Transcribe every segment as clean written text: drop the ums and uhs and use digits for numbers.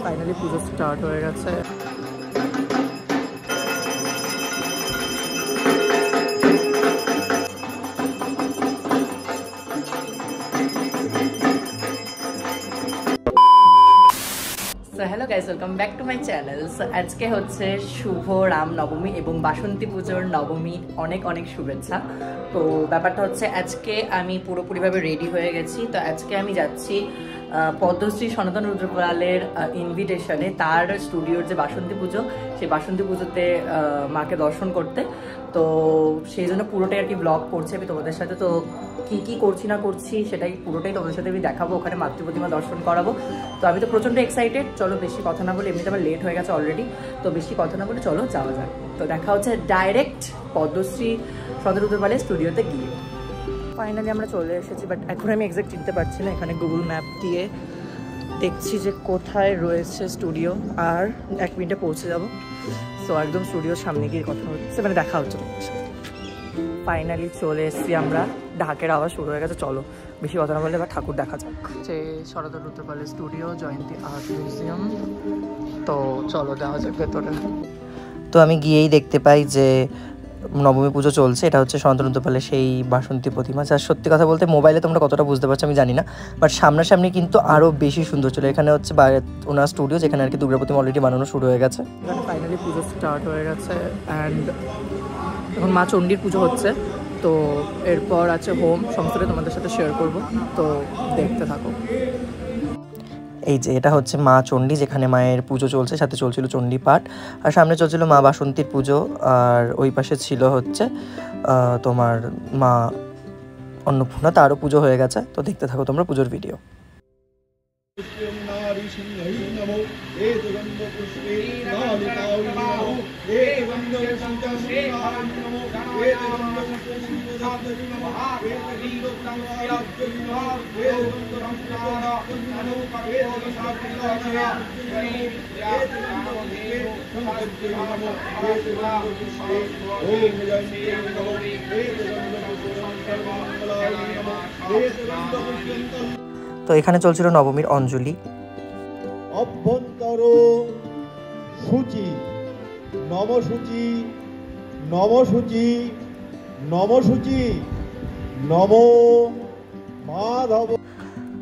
Finally পুজো start হয়ে গেছে। Hello guys, welcome back to my channel. আজকে হচ্ছে শুভ রাম নবমী এবং বাসন্তী পুজোর নবমী। অনেক অনেক শুভেচ্ছা। তো ব্যাপারটা হচ্ছে আজকে আমি পুরোপুরিভাবে রেডি হয়ে গেছি। তো আজকে আমি যাচ্ছি পদ্মশ্রী সনাতন রুদ্রপালের ইনভিটেশনে তার স্টুডিওর যে বাসন্তী পুজো, সেই বাসন্তী পুজোতে মাকে দর্শন করতে। তো সেই জন্য পুরোটাই আর কি ব্লগ করছি আমি তোমাদের সাথে। তো কি কি করছি না করছি সেটাই পুরোটাই তোমাদের সাথে আমি দেখাবো। ওখানে মাতৃ প্রতিমা দর্শন করাবো। তো আমি তো প্রচণ্ড এক্সাইটেড। চলো বেশি কথা না বলে, এমনিতে আমার লেট হয়ে গেছে অলরেডি, তো বেশি কথা না বলে চলো যাওয়া যাক। তো দেখা হচ্ছে ডাইরেক্ট পদ্মশ্রী সনাতন রুদ্রপালের স্টুডিওতে গিয়ে। ফাইনালি আমরা চলে এসেছি, বাট এখন আমি এক্সাক্ট চিনতে পারছি না। এখানে গুগল ম্যাপ দিয়ে দেখছি যে কোথায় রয়েছে স্টুডিও, আর 1 মিনিটে পৌঁছে যাব। সো একদম স্টুডিওর সামনে গিয়ে কথা হচ্ছে, মানে দেখা হচ্ছে তোমার সাথে। ফাইনালি চলে এসেছি আমরা। ঢাকের আওয়াজ শুরু হয়ে গেছে। চলো বেশি কথা না বললে এবার ঠাকুর দেখা যাক। যে সনাতন রুদ্রপালের স্টুডিও, জয়ন্তী আর্ট মিউজিয়াম। তো চলো যাওয়া যাক ভেতরে। তো আমি গিয়েই দেখতে পাই যে নবমী পুজো চলছে। এটা হচ্ছে সনাতন রুদ্রপালের সেই বাসন্তী প্রতিমা, যা সত্যি কথা বলতে মোবাইলে তোমরা কতটা বুঝতে পারছো আমি জানি না, বাট সামনাসামনি কিন্তু আরও বেশি সুন্দর ছিল। এখানে হচ্ছে ওনার স্টুডিও, যেখানে আর কি দুর্গা প্রতিমা অলরেডি বানানো শুরু হয়ে গেছে। এখানে ফাইনালি পুজো স্টার্ট হয়ে গেছে। অ্যান্ড এখন মা চণ্ডীর পুজো হচ্ছে। তো এরপর আছে হোম, সমস্তটা তোমাদের সাথে শেয়ার করব। তো দেখতে থাকো। এই যে এটা হচ্ছে মা চণ্ডী, যেখানে মায়ের পুজো চলছে, সাথে চলছিল চণ্ডী পাঠ, আর সামনে চলছিল মা বাসন্তীর পুজো, আর ওই পাশে ছিল হচ্ছে তোমার মা অন্নপূর্ণা, তারও পুজো হয়ে গেছে। তো দেখতে থাকো তোমরা পুজোর ভিডিও। তো এখানে চলছিল নবমীর অঞ্জলি। অভ্যন্তর সূচি নমসূচি নমসূচি নমসূচি নম মাধব।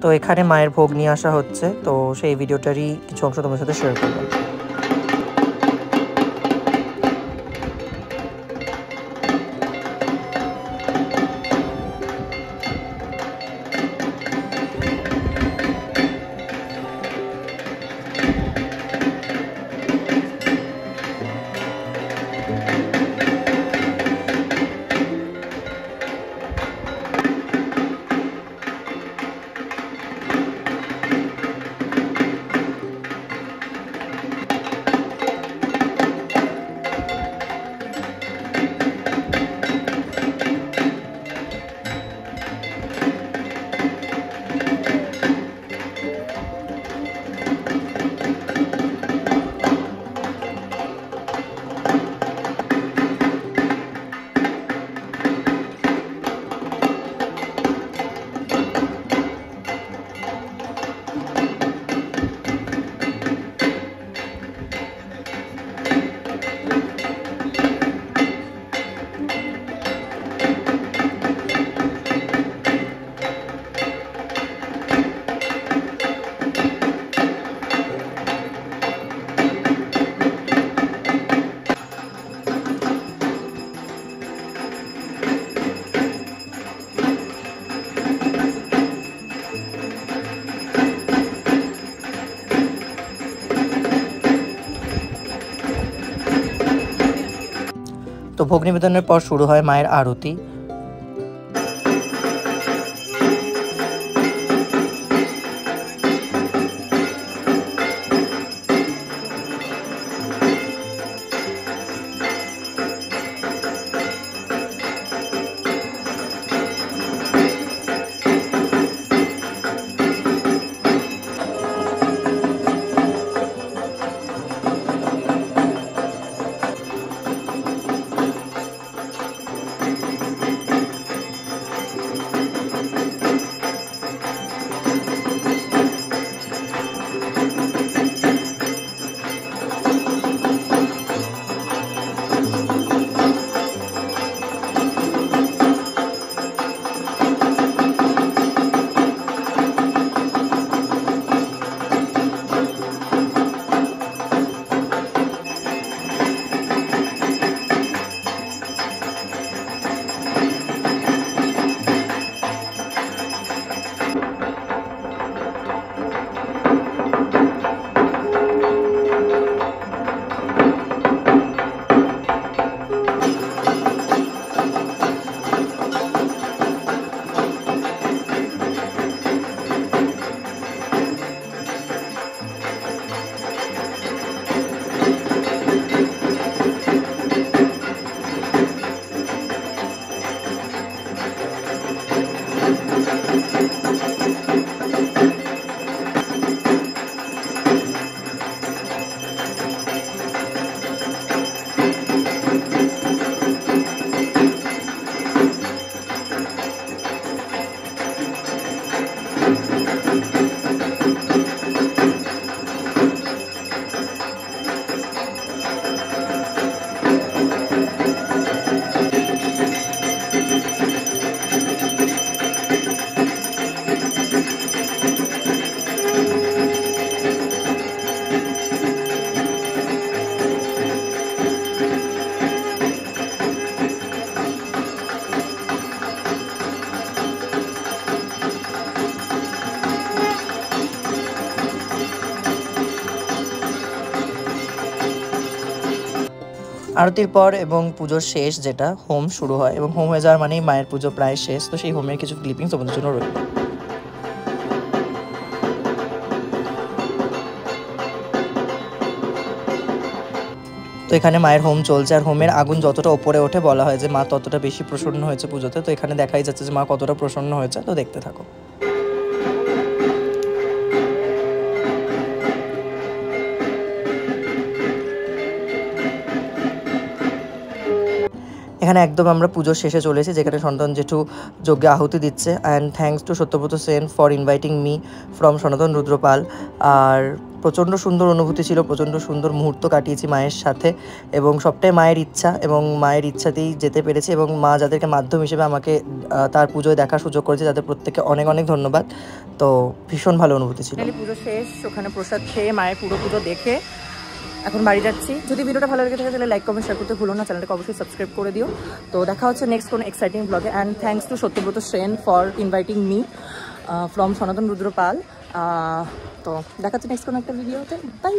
তো এখানে মায়ের ভোগ নিয়ে আসা হচ্ছে। তো সেই ভিডিওটারই কিছু অংশ তোমার সাথে শেয়ার করবো। তো ভোগ নিবেদনের পর শুরু হয় মায়ের আরতি। আরতির পর এবং পুজোর শেষ যেটা হোম শুরু হয়, এবং হোম হয়ে যাওয়ার মানেই মায়ের পুজো প্রায় শেষ। তো সেই হোমের কিছু ক্লিপিংস তোমাদের জন্য রইল। তো এখানে মায়ের হোম চলছে, আর হোমের আগুন যতটা ওপরে ওঠে বলা হয় যে মা ততটা বেশি প্রসন্ন হয়েছে পুজোতে। তো এখানে দেখাই যাচ্ছে যে মা কতটা প্রসন্ন হয়েছে। তো দেখতে থাকো। এখানে একদম আমরা পুজোর শেষে চলে এসেছি, যেখানে সনাতন জেঠু যজ্ঞে আহুতি দিচ্ছে। And thanks to Satyabrata Sen for inviting me from সনাতন রুদ্রপাল। আর প্রচণ্ড সুন্দর অনুভূতি ছিল, প্রচণ্ড সুন্দর মুহূর্ত কাটিয়েছি মায়ের সাথে, এবং সবটাই মায়ের ইচ্ছা এবং মায়ের ইচ্ছাতেই যেতে পেরেছি। এবং মা যাদেরকে মাধ্যম হিসেবে আমাকে তার পুজোয় দেখার সুযোগ করেছে, তাদের প্রত্যেককে অনেক অনেক ধন্যবাদ। তো ভীষণ ভালো অনুভূতি ছিল। পুজো শেষ, ওখানে প্রসাদ খেয়ে মায়ের পুরো পুজো দেখে এখন বাড়ি যাচ্ছি। যদি ভিডিওটা ভালো লেগে থাকে তাহলে লাইক কমেন্ট শেয়ার করতে ভুলো না, চ্যানেলটাকে অবশ্যই সাবস্ক্রাইব করে দিও। তো দেখা হচ্ছে নেক্সট কোনো এক্সাইটিং ব্লগে। And thanks to Satyabrata Sen for inviting me from সনাতন রুদ্রপাল। তো দেখা হচ্ছে নেক্সট কোনো একটা ভিডিওতে। বাই।